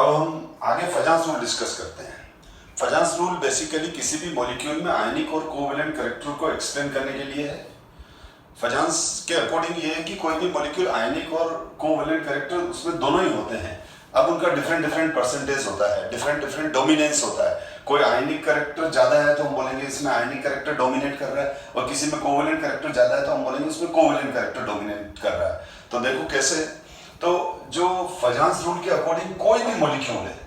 अब हम आगे फजांस रूल डिस्कस करते हैं। फजांस रूल बेसिकली किसी भी मॉलिक्यूल में आयनिक और कोवेलेंट कैरेक्टर को एक्सप्लेन करने के लिए है। फजांस के अकॉर्डिंग ये है कि कोई भी मॉलिक्यूल आयनिक और कोवेलेंट कैरेक्टर उसमें दोनों ही होते हैं। अब उनका डिफरेंट डिफरेंट परसेंटेज होता है, डिफरेंट डिफरेंट डोमिनेंस होता है। कोई आयनिक कैरेक्टर ज्यादा है तो हम बोलेंगे इसमें आयनिक कैरेक्टर डोमिनेट कर रहा है, और किसी में कोवेलेंट कैरेक्टर ज्यादा है तो हम बोलेंगे उसमें कोवेलेंट कैरेक्टर डोमिनेट कर रहा है। तो देखो कैसे, तो जो फजांस रूल के अकॉर्डिंग कोई भी मॉलिक्यूल है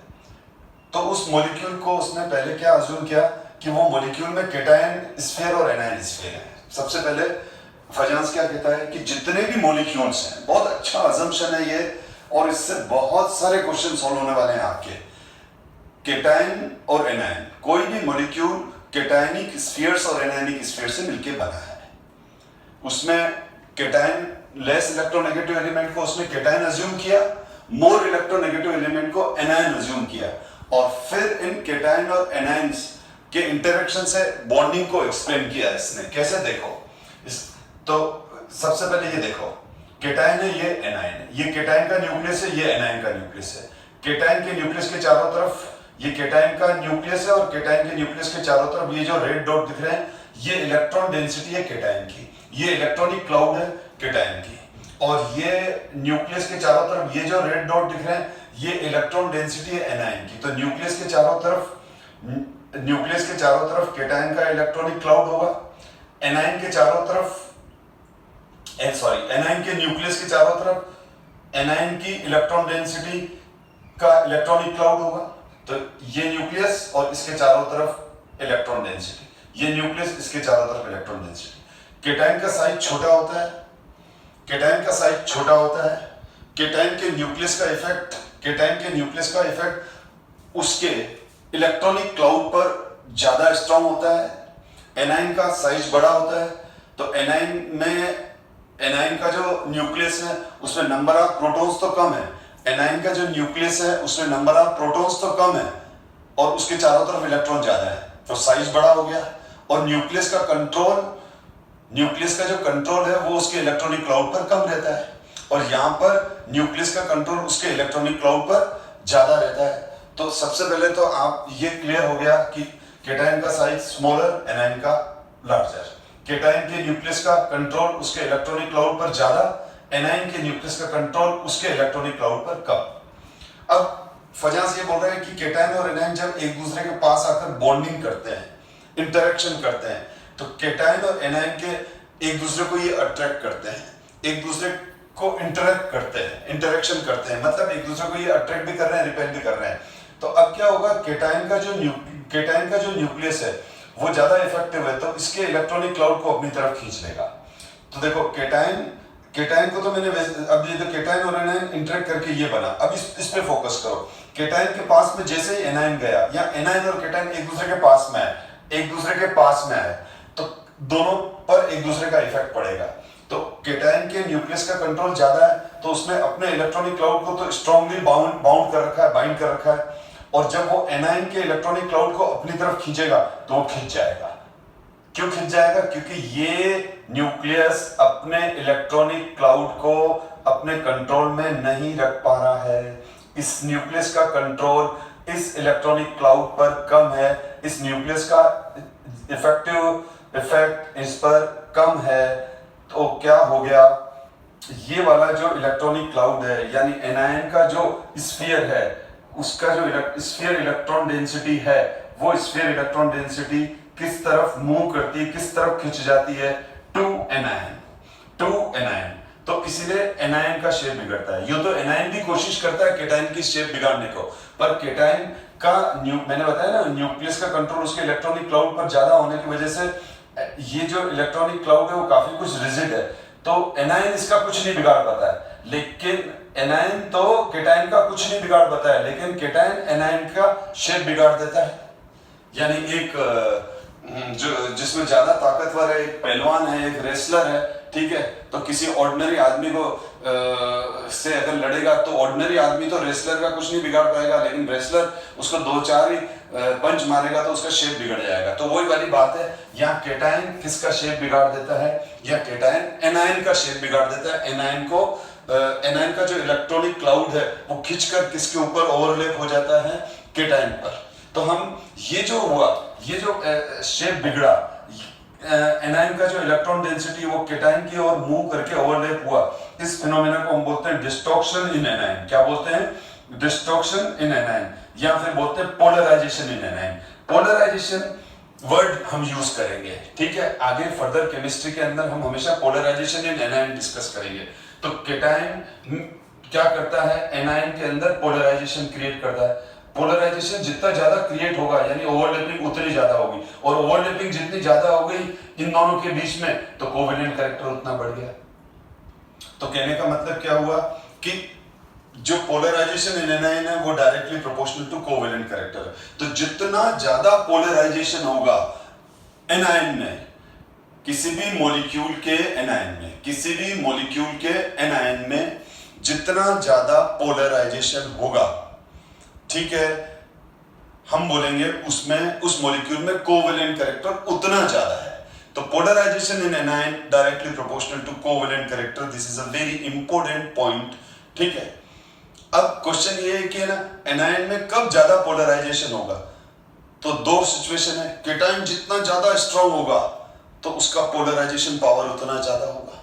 तो उस मॉलिक्यूल को उसने पहले क्या अज्यूम किया कि वो मॉलिक्यूल में केटायन स्फीयर और एनायन स्फीयर है। सबसे पहले फजांस क्या कहता है कि जितने भी मॉलिक्यूल्स हैं, बहुत अच्छा अजम्पशन है ये, और इससे बहुत सारे क्वेश्चन सॉल्व होने वाले हैं आपके। केटायन और एनायन, कोई भी मॉलिक्यूल केटायनिक स्फीयर्स और एनायनिक स्फीयर से मिलके बना है। उसमें केटायन लेस इलेक्ट्रोनेगेटिव एलिमेंट को उसने केटायन अज्यूम किया, मोर इलेक्ट्रोनेगेटिव एलिमेंट को एनायन अज्यूम किया, और फिर इन केटायन और एनायंस के इंटरेक्शन से बॉन्डिंग को एक्सप्लेन किया इसने। कैसे देखो तो सबसे पहले ये देखो, केटायन है, ये एनायन है, ये केटायन का न्यूक्लियस है, ये एनायन का न्यूक्लियस है। केटायन के न्यूक्लियस के चारों तरफ ये केटायन का न्यूक्लियस है, और केटायन के न्यूक्लियस के चारों तरफ ये जो रेड डॉट दिख रहे हैं ये इलेक्ट्रॉन डेंसिटी है केटायन की, ये इलेक्ट्रॉनिक क्लाउड है केटायन की, और ये न्यूक्लियस के चारों तरफ ये जो रेड डॉट दिख रहे हैं ये इलेक्ट्रॉन डेंसिटी है एनायन की। तो न्यूक्लियस के चारों तरफ केटायन का इलेक्ट्रॉनिक क्लाउड होगा, एनायन के चारों तरफ एनायन के न्यूक्लियस के चारों तरफ एनायन की इलेक्ट्रॉन डेंसिटी का इलेक्ट्रॉनिक क्लाउड होगा। तो ये न्यूक्लियस और इसके चारों तरफ इलेक्ट्रॉन डेंसिटी, ये न्यूक्लियस इसके चारों तरफ इलेक्ट्रॉन डेंसिटी। केटायन का साइज छोटा होता है, केटायन का साइज छोटा होता है। केटायन के न्यूक्लियस का इफेक्ट उसके इलेक्ट्रॉनिक क्लाउड पर ज्यादा स्ट्रांग होता है। एनायन का साइज बड़ा होता है, तो एनायन का जो न्यूक्लियस है उसमें नंबर ऑफ प्रोटॉन्स तो कम है, एनायन का जो न्यूक्लियस है उसमें नंबर ऑफ प्रोटॉन्स तो कम है, और उसके चारों तरफ इलेक्ट्रॉन ज्यादा है, तो साइज बड़ा हो गया। और न्यूक्लियस का जो कंट्रोल है वो उसके इलेक्ट्रॉनिक क्लाउड पर कम रहता है, और यहाँ पर न्यूक्लियस का कंट्रोल उसके इलेक्ट्रॉनिक क्लाउड पर ज्यादा रहता है। तो सबसे पहले तो आप ये क्लियर हो गया कि केटायन का साइज स्मॉलर, एनायन का लार्जर। केटायन के न्यूक्लियस का कंट्रोल उसके इलेक्ट्रॉनिक क्लाउड पर ज्यादा, एनायन के न्यूक्लियस का कंट्रोल उसके इलेक्ट्रॉनिक क्लाउड पर कम। अब फजांस ये बोल रहे हैं कि केटायन और एनायन जब एक दूसरे के पास आकर बॉन्डिंग करते हैं, इंटरेक्शन करते हैं, तो केटायन और एनायन के एक दूसरे को ये अट्रैक्ट करते हैं, एक दूसरे को इंटरेक्ट करते हैं, इंटरेक्शन करते हैं, मतलब एक दूसरे को ये अट्रैक्ट भी कर रहे हैं, रिपेल भी कर रहे हैं। तो अब क्या होगा, केटायन का जो न्यूक्लियस है वो ज्यादा इफेक्टिव है, तो इसके इलेक्ट्रॉनिक क्लाउड को अपनी तरफ खींच लेगा। तो देखो केटायन को तो मैंने अब ये तो केटायन और एनायन इंटरेक्ट करके ये बना। अब इस पे फोकस करो। केटायन के पास में जैसे ही एनायन गया, या एनायन और केटायन एक दूसरे के पास में आए, तो दोनों पर एक दूसरे का इफेक्ट पड़ेगा। तो केटायन के न्यूक्लियस का कंट्रोल ज्यादा है, तो उसने अपने इलेक्ट्रॉनिक क्लाउड को तो स्ट्रांगली बाइंड कर रखा है, और जब वो एनायन के इलेक्ट्रॉनिक क्लाउड को अपनी तरफ खींचेगा तो वो खींच जाएगा। क्यों खींच जाएगा? क्योंकि ये न्यूक्लियस अपने इलेक्ट्रॉनिक क्लाउड को अपने कंट्रोल में नहीं रख पा रहा है। इस न्यूक्लियस का कंट्रोल इस इलेक्ट्रॉनिक क्लाउड पर कम है, इस न्यूक्लियस का इफेक्टिव इफेक्ट इस पर कम है। तो क्या हो गया, ये वाला जो इलेक्ट्रॉनिक क्लाउड है, यानी एनायन का जो स्फीयर है, उसका जो स्फीयर इलेक्ट्रॉन डेंसिटी है, वो स्फीयर इलेक्ट्रॉन डेंसिटी किस तरफ मूव करती है, किस तरफ खिंच जाती है? To anion. तो इसीलिए एनायन का शेप बिगड़ता है। यूं तो एनायन भी कोशिश करता है केटायन की शेप बिगाड़ने को, पर केटायन का मैंने बताया ना, न्यूक्लियस का कंट्रोल उसके इलेक्ट्रॉनिक क्लाउड पर ज्यादा होने की वजह से ये जो इलेक्ट्रॉनिक क्लाउड है वो काफी कुछ रिजिड है, तो एनायन इसका कुछ नहीं बिगाड़ पाता है। लेकिन एनायन तो केटायन का कुछ नहीं बिगाड़ पाता है, लेकिन केटायन एनायन का शेप बिगाड़ देता है। यानी एक जिसमें ज्यादा ताकतवर है, एक पहलवान है, एक रेसलर है, ठीक है, तो किसी ऑर्डिनरी आदमी को से अगर लड़ेगा तो ऑर्डिनरी आदमी तो रेसलर का कुछ नहीं बिगाड़ पाएगा, लेकिन रेसलर उसको 2-4 ही पंच मारेगा तो उसका शेप बिगड़ जाएगा। तो वही वाली बात है, यहाँ केटायन किसका शेप बिगाड़ देता है, या केटायन एनायन का शेप बिगाड़ देता है, एनायन को एनायन का जो इलेक्ट्रॉनिक क्लाउड है वो खिंचकर किसके ऊपर ओवरलैप हो जाता है, केटायन पर। तो हम ये जो हुआ, ये जो शेप बिगड़ा, एनायन का जो इलेक्ट्रॉन डेंसिटी वो केटायन की ओर मूव करके ओवरलैप हुआ, इस फिनोमेना को हम बोलते हैं डिस्टॉर्शन इन एनायन। क्या बोलते हैं, डिस्टॉर्शन इन एनायन, या फिर बोलते हैं polarisation in anion. Polarisation word हम यूज करेंगे, ठीक है, आगे फर्दर केमिस्ट्री के अंदर हम हमेशा पोलराइजेशन इन एनायन डिस्कस करेंगे। तो केटायन क्या करता है, एनायन के अंदर पोलराइजेशन क्रिएट करता है। पोलराइजेशन जितना ज्यादा क्रिएट होगा यानी ओवरलैपिंग उतनी ज्यादा होगी, और ओवरलैपिंग जितनी ज्यादा हो गई इन दोनों के बीच में तो कोवेलेंट कैरेक्टर उतना बढ़ गया। तो कहने का मतलब क्या हुआ कि जो पोलराइजेशन इन एनायन है वो directly proportional to covalent character है। तो जितना ज्यादा पोलराइजेशन होगा एनायन में, किसी भी मॉलिक्यूल के एनायन में, किसी भी मॉलिक्यूल के एनायन में जितना ज्यादा पोलराइजेशन होगा, ठीक है, हम बोलेंगे उसमें, उस मॉलिक्यूल में कोवेलेंट कैरेक्टर उतना ज्यादा है। तो polarisation in anion directly proportional to covalent character, this is a very important point, ठीक है। अब क्वेश्चन ये है कि ना एनायन में कब ज्यादा पोलराइजेशन होगा, तो दो सिचुएशन है। केटायन जितना ज्यादा स्ट्रांग होगा तो उसका पोलराइजेशन पावर उतना ज्यादा होगा।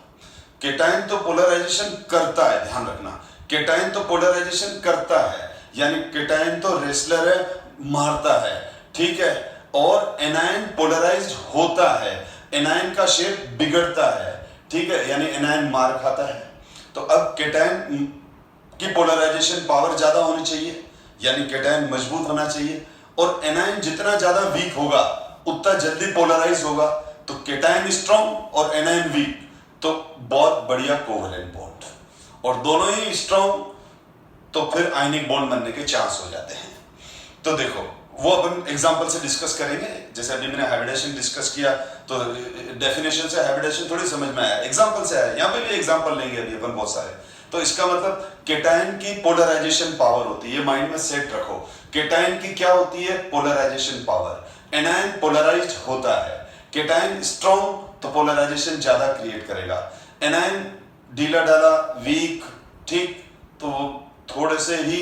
केटायन तो पोलराइजेशन करता है, ध्यान रखना, केटायन तो पोलराइजेशन करता है, यानी केटायन तो रेसलर है, मारता है, ठीक है, और एनायन पोलराइज्ड होता है, एनायन का शेप बिगड़ता है, ठीक है, यानी एनायन मार खाता है। तो अब केटायन की पोलराइजेशन पावर ज्यादा होनी चाहिए, यानी केटायन मजबूत होना चाहिए, और एनायन जितना ज्यादा वीक होगा उतना जल्दी पोलराइज होगा। तो केटायन स्ट्रॉन्ग और एनायन वीक, तो बहुत बढ़िया कोवेलेंट बॉन्ड, और दोनों ही स्ट्रॉन्ग तो फिर आयनिक बॉन्ड बनने के चांस हो जाते हैं। तो देखो वो अपन एग्जांपल से डिस्कस करेंगे, जैसे अभी मैंने हाइब्रिडेशन डिस्कस किया तो डेफिनेशन से हाइब्रिडेशन थोड़ी समझ में आया, एग्जांपल से आया। यहाँ पे भी एग्जांपल लेंगे अभी अपन बहुत सारे। तो इसका मतलब केटायन की पोलराइजेशन पावर होती है, ये माइंड में सेट रखो। केटायन की क्या होती है, पोलराइजेशन पावर। एनायन पोलराइज्ड होता है, केटायन स्ट्रॉन्ग तो पोलराइजेशन ज्यादा क्रिएट करेगा, एनायन ढीला डाला वीक, ठीक, तो थोड़े से ही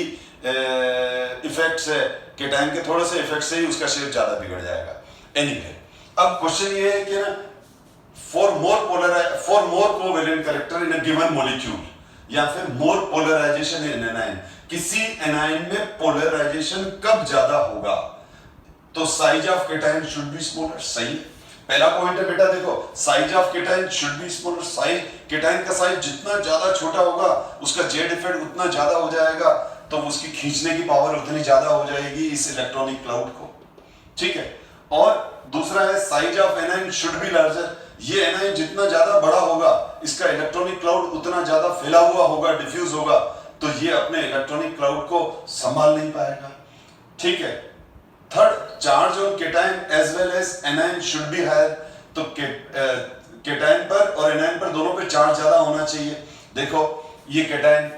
इफेक्ट से, केटायन के थोड़े से इफेक्ट से ही उसका शेप ज्यादा बिगड़ जाएगा। एनीवे, अब क्वेश्चन ये है कि ना for more covalent character in a given molecule, या फिर मोर पोलराइजेशन इन एनायन, किसी एनायन में पोलराइजेशन कब ज्यादा होगा, तो size of cation should be smaller. सही, पहला पॉइंट है बेटा, देखो size of cation should be smaller. Size, cation का साइज जितना ज्यादा छोटा होगा उसका जेड इफेक्ट उतना ज्यादा हो जाएगा, तो उसकी खींचने की पावर उतनी ज्यादा हो जाएगी इस इलेक्ट्रॉनिक क्लाउड को, ठीक है। और दूसरा है size of anion should be larger, ये एनायन जितना ज्यादा बड़ा होगा इसका इलेक्ट्रॉनिक क्लाउड उतना ज्यादा फैला हुआ होगा, डिफ्यूज होगा, तो ये अपने इलेक्ट्रॉनिक क्लाउड को संभाल नहीं पाएगा, ठीक है। Third, charge on cation as well as anion should be higher, तो केटायन पर और एनायन पर दोनों पे चार्ज ज्यादा होना चाहिए। देखो ये केटायन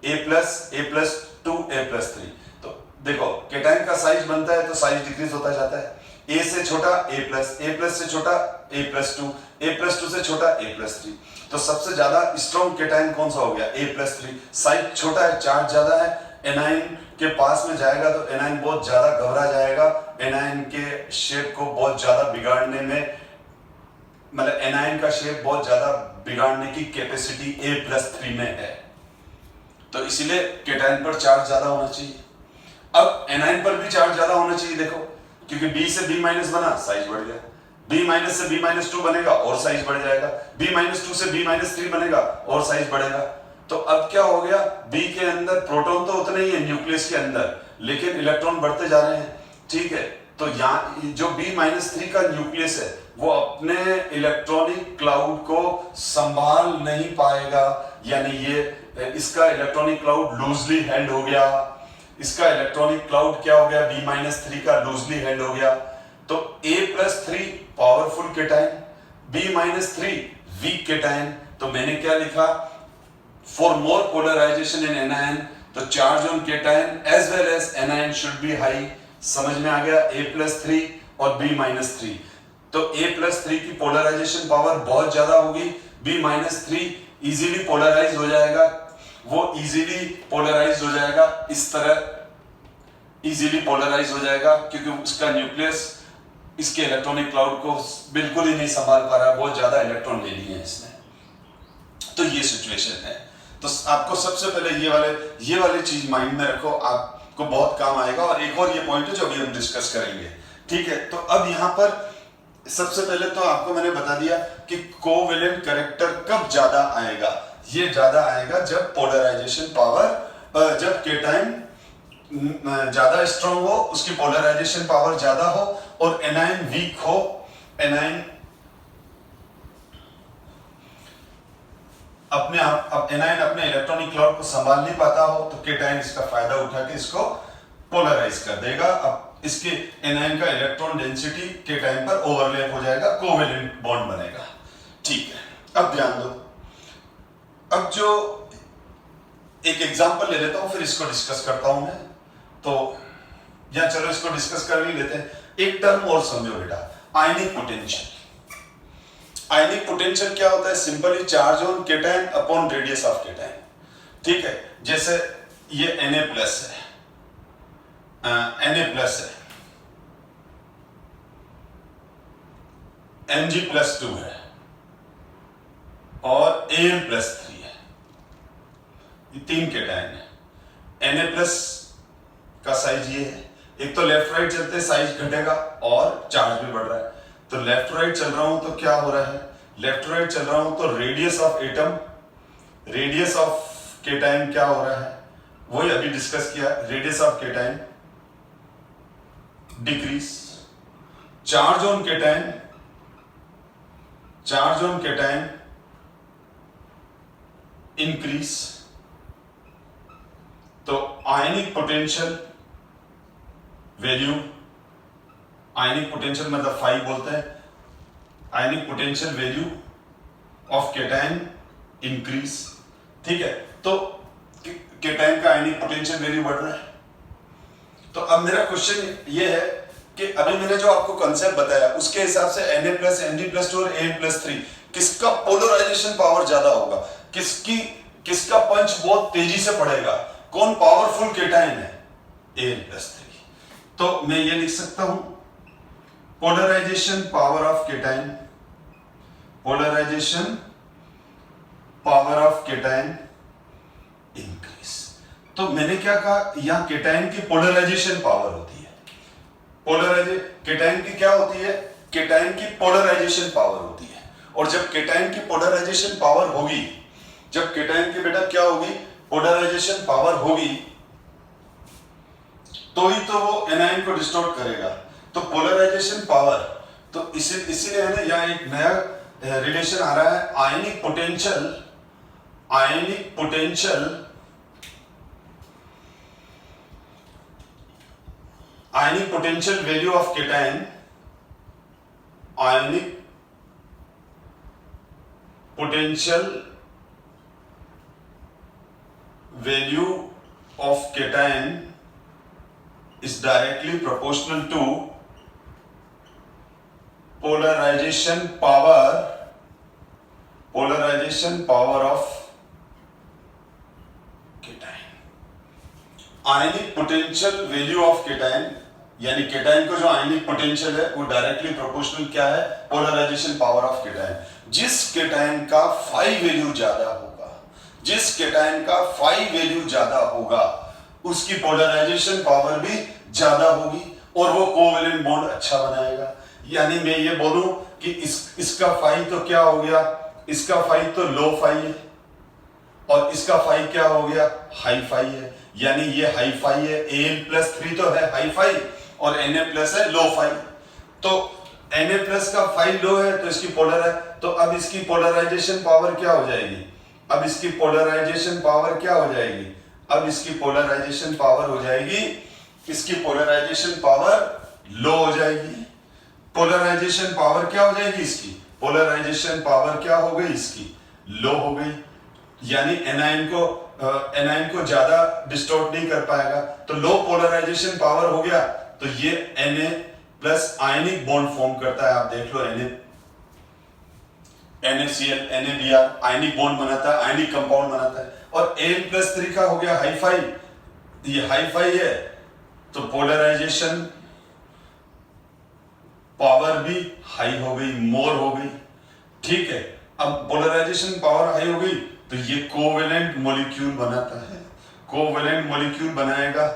A प्लस 2 A+3, तो देखो केटायन का साइज बनता है तो साइज डिक्रीज होता जाता है, A से छोटा A+, से छोटा A+2, A+2 से छोटा A+3। तो सबसे ज्यादा स्ट्रॉन्ग केटायन कौन सा हो गया, A+3। साइज छोटा है, चार्ज ज्यादा है, एनायन के पास में जाएगा तो एनायन बहुत ज्यादा घबरा जाएगा, एनायन के शेप को बहुत ज्यादा बिगाड़ने में, मतलब एनायन का शेप बहुत ज्यादा बिगाड़ने की कैपेसिटी A+3 में है, तो इसीलिए केटायन पर चार्ज ज्यादा होना चाहिए। अब एनायन पर भी चार्ज ज्यादा होना चाहिए, देखो क्योंकि B से B- बना, साइज बढ़ गया, B- से B-2 बनेगा और साइज बढ़ जाएगा, B-2 से B-3 बनेगा और साइज बढ़ेगा। तो अब क्या हो गया, B के अंदर प्रोटॉन तो उतने ही है न्यूक्लियस के अंदर, लेकिन इलेक्ट्रॉन बढ़ते जा रहे हैं, ठीक है। तो यहाँ जो B-3 का न्यूक्लियस है वो अपने इलेक्ट्रॉनिक क्लाउड को संभाल नहीं पाएगा, यानी ये इसका इलेक्ट्रॉनिक क्लाउड लूजली हैंड हो गया, इसका इलेक्ट्रॉनिक क्लाउड क्या हो गया, B-3 का लूजली हैंड हो गया। तो A+3 powerful cation, B-3 week cation. तो मैंने क्या लिखा, for more polarization in anion, तो charge on cation as well as anion should be high. समझ में आ गया, A+3 और B-3। तो A+3 की पोलराइजेशन पावर बहुत ज्यादा होगी, B-3 इजीली पोलराइज हो जाएगा, वो इजीली पोलराइज हो जाएगा, इस तरह इजीली पोलराइज हो जाएगा, क्योंकि उसका न्यूक्लियस इसके इलेक्ट्रॉनिक क्लाउड को बिल्कुल ही नहीं संभाल पा रहा, बहुत ज्यादा इलेक्ट्रॉन ले लिए हैं इसने। तो ये सिचुएशन है। तो आपको सबसे पहले ये वाले चीज माइंड में रखो, आपको बहुत काम आएगा। और एक और ये पॉइंट है जो अभी हम डिस्कस करेंगे, ठीक है। तो अब यहां पर सबसे पहले तो आपको मैंने बता दिया कि कोवेलेंट कैरेक्टर कब ज्यादा आएगा। ये ज्यादा आएगा जब पोलराइजेशन पावर, जब केटाइन ज्यादा स्ट्रांग हो, उसकी पोलराइजेशन पावर ज्यादा हो और एनायन वीक हो, एनायन अपने इलेक्ट्रॉनिक क्लाउड को संभाल नहीं पाता हो, तो केटाइन इसका फायदा उठा के इसको पोलराइज कर देगा। अब इसके एनायन का इलेक्ट्रॉन डेंसिटी केटाइन पर ओवरलैप हो जाएगा, कोवेलेंट बॉन्ड बनेगा, ठीक है। अब ध्यान दो, अब जो एक एग्जांपल ले लेता हूं, फिर इसको डिस्कस करता हूं मैं। तो या चलो इसको डिस्कस कर ही लेते हैं। एक टर्म और समझो बेटा, आयनिक पोटेंशियल। आयनिक पोटेंशियल क्या होता है? Simply charge on cation upon radius of cation, ठीक है। जैसे ये Na प्लस है, Na प्लस है, Mg प्लस 2 है और Am प्लस 3 है, ये 3 केटाइन है। Na प्लस का साइज ये है, एक तो लेफ्ट राइट चलते साइज घटेगा और चार्ज भी बढ़ रहा है। तो लेफ्ट राइट चल रहा हूं तो क्या हो रहा है? लेफ्ट राइट चल रहा हूं तो radius of atom, radius of cation क्या हो रहा है? वही अभी डिस्कस किया, radius of cation decrease, charge on cation, charge on cation increase. तो ionic potential value, ionic potential मतलब फाई बोलते हैं, ionic potential value of cation increase, ठीक है। तो केटाइन का आयनिक पोटेंशियल वैल्यू बढ़ रहा है। तो अब मेरा क्वेश्चन ये है कि अभी मैंने जो आपको कंसेप्ट बताया उसके हिसाब से Na प्लस, Mg प्लस 2 और Am प्लस 3 किसका पोलराइजेशन पावर ज्यादा होगा? किसका पंच बहुत तेजी से पड़ेगा? कौन पावरफुल केटाइन है? Am plus 3। तो मैं ये लिख सकता हूं, polarisation power of cation, polarisation power of cation increase. तो मैंने क्या कहा, यहां केटाइन की पोलराइजेशन पावर होती है। केटाइन की क्या होती है? केटाइन की पोलराइजेशन पावर होती है। और जब केटाइन की पोलराइजेशन पावर होगी, जब केटाइन की बेटा क्या होगी? पोलराइजेशन पावर होगी, तो ही तो वो एनायन को डिस्टॉर्ट करेगा। तो पोलराइजेशन पावर, तो इसीलिए है ना यहां एक नया रिलेशन आ रहा है, ionic potential, ionic potential, ionic potential value of cation, ionic potential value of cation is directly proportional to polarization power of cation। Ionic potential value of cation, यानी केटाइन को जो आयनिक पोटेंशियल है वो डायरेक्टली प्रोपोर्शनल क्या है? Polarisation power of cation. जिस cation का phi value ज्यादा होगा, जिस केटाइन का फाई वैल्यू ज्यादा होगा, उसकी पोलराइजेशन पावर भी ज्यादा होगी और वो कोवेलेंट बॉन्ड अच्छा बनाएगा। यानी मैं ये बोलूं कि इसका फाई तो क्या हो गया? इसका फाई तो लो फाई है और इसका फाई क्या हो गया? हाई फाई है। यानी ये हाई फाई है, Am प्लस 3 तो है हाई फाई और Na प्लस है लो फाई। तो Na प्लस का फाई लो है तो इसकी पोलर है, तो अब इसकी पोलराइजेशन पावर क्या हो जाएगी? अब इसकी पोलराइजेशन पावर क्या हो जाएगी? अब इसकी पोलराइजेशन पावर हो जाएगी, इसकी पोलराइजेशन पावर लो हो जाएगी। पोलराइजेशन पावर क्या हो जाएगी? इसकी पोलराइजेशन पावर क्या हो गई? इसकी लो हो गई। यानी एनायन को ज्यादा डिस्टॉर्ट नहीं कर पाएगा, तो लो पोलराइजेशन पावर हो गया। तो ये Na plus ionic bond form करता है, आप देख लो NaCl, NaBr आयनिक बॉन्ड बनाता है, आयनिक कंपाउंड बनाता है। और Al+3 का हो गया हाई-फाई, ये हाई-फाई है तो पोलराइजेशन पावर भी हाई हो गई, मोर हो गई, ठीक है। अब पोलराइजेशन पावर हाई हो गई तो ये कोवेलेंट मॉलिक्यूल बनाता है, कोवेलेंट मॉलिक्यूल बनाएगा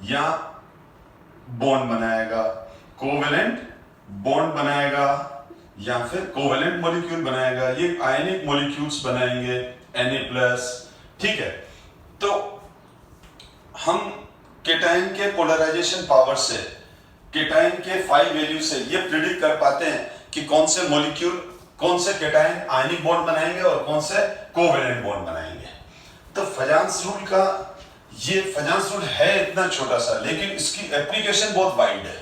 या बॉन्ड बनाएगा, कोवेलेंट बॉन्ड बनाएगा या फिर कोवेलेंट मॉलिक्यूल बनाएगा, ये आयनिक मॉलिक्यूल्स बनाएंगे Na+, ठीक है। तो हम केटाइन के पोलराइजेशन पावर से, केटाइन के 5 वैल्यू से ये प्रिडिक्ट कर पाते हैं कि कौन से मॉलिक्यूल, कौन से केटाइन आयनिक बॉन्ड बनाएंगे और कौन से कोवेलेंट बॉन्ड बनाएंगे। तो फजांस रूल का, ये फजांस रूल है इतना छोटा सा, लेकिन इसकी एप्लीकेशन बहुत वाइड है,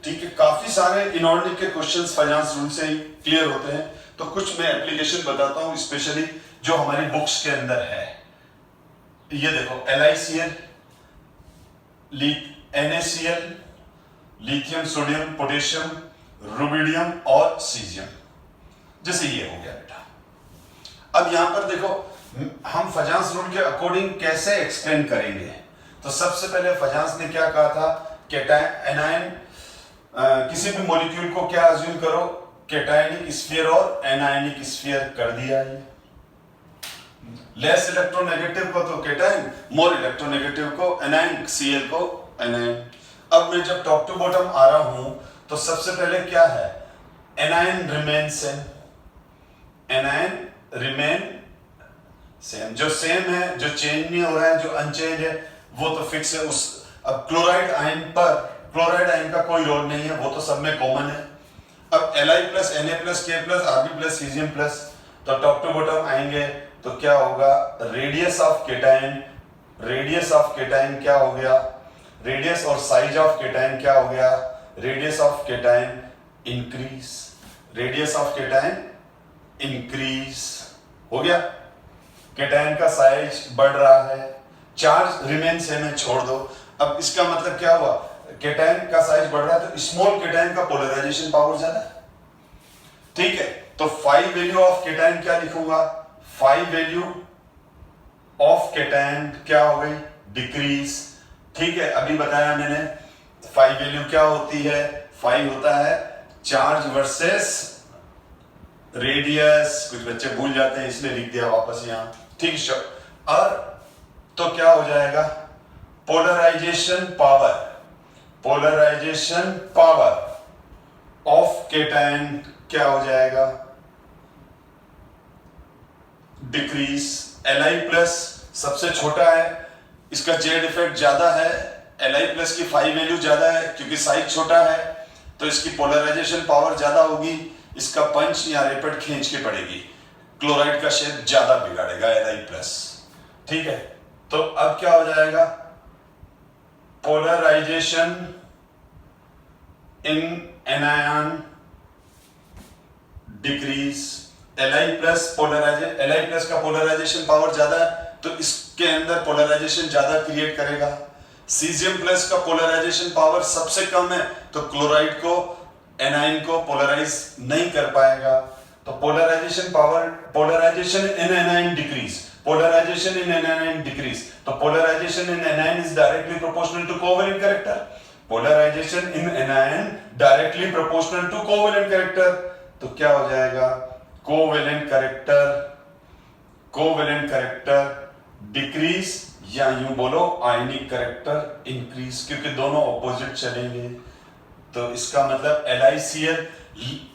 ठीक है। काफी सारे इनऑर्डिनरी के क्वेश्चंस फजांस रूल से ही क्लियर होते हैं। तो कुछ मैं एप्लीकेशन बताता हूं, स्पेशली जो हमारी बुक्स के अंदर है। ये देखो LiCl, NaCl, lithium, sodium, potassium, rubidium और सीजियम, जैसे ये हो गया बेटा। अब यहां पर देखो हम फजांस रूल के अकॉर्डिंग कैसे एक्सप्लेन करेंगे। तो सबसे पहले फजांस ने क्या कहा था, केटाइन एनायन, किसी भी मॉलिक्यूल को क्या अज्यूम करो, केटायनिक स्फीयर और एनायनिक स्फीयर कर दिया है। लेस इलेक्ट्रोनेगेटिव को तो केटाइन, मोर इलेक्ट्रोनेगेटिव को एनायन, Cl को एनायन। अब मैं जब टॉप टू बॉटम आ रहा हूं तो सबसे पहले क्या है, anion remain same, anion remain same, जो सेम है, जो चेंज नहीं हो रहा है, जो अनचेंज है वो तो फिक्स है। उस अब क्लोराइड आयन पर, क्लोराइड आयन का कोई रोल नहीं है, वो तो सब में कॉमन है। अब Li+, Na+, K+, Rb+, Cgm+, तो टॉप टू बॉटम आएंगे तो क्या होगा, radius of cation, radius of cation क्या हो गया, रेडियस और साइज ऑफ केटाइन क्या हो गया, radius of cation increase, radius of cation increase हो गया, केटाइन का साइज बढ़ रहा है, चार्ज रिमेन सेम है, छोड़ दो। अब इसका मतलब क्या हुआ, केटाइन का साइज बढ़ रहा है तो स्मॉल केटाइन का पोलराइजेशन पावर ज्यादा है, ठीक है। तो 5 वैल्यू ऑफ केटाइन क्या लिखूंगा, 5 वैल्यू ऑफ केटाइन क्या हो गई, डिक्रीज, ठीक है। अभी बताया मैंने 5 वैल्यू क्या होती है, 5 होता है चार्ज वर्सेस रेडियस, कुछ बच्चे भूल जाते हैं इसलिए लिख दिया वापस यहां, ठीक है। और तो क्या हो जाएगा, polarisation power, polarisation power of cation क्या हो जाएगा, डिक्रीज। Li+ सबसे छोटा है, इसका जेड इफेक्ट ज्यादा है, Li+ की 5 वैल्यू ज्यादा है क्योंकि साइज छोटा है, तो इसकी पोलराइजेशन पावर ज्यादा होगी, इसका पंच या रेपेड खींच के पड़ेगी, क्लोराइड का शेप ज्यादा बिगाड़ेगा Li+, ठीक है। तो अब क्या हो जाएगा, polarisation in anion decrease. Li+ का पोलराइजेशन पावर ज्यादा है तो इसके अंदर पोलराइजेशन ज्यादा क्रिएट करेगा। Cgm+ का पोलराइजेशन पावर सबसे कम है तो क्लोराइड को, एनायन को पोलराइज नहीं कर पाएगा। तो polarisation power, polarisation in anion decrease, polarisation in anion decrease, तो polarisation in anion is directly proportional to covalent character, polarisation in anion directly proportional to covalent character, तो क्या हो जाएगा, covalent character, covalent character decrease, या यूं बोलो आयनिक character increase, क्योंकि दोनों ऑपोजिट चलेंगे। तो इसका मतलब LiCl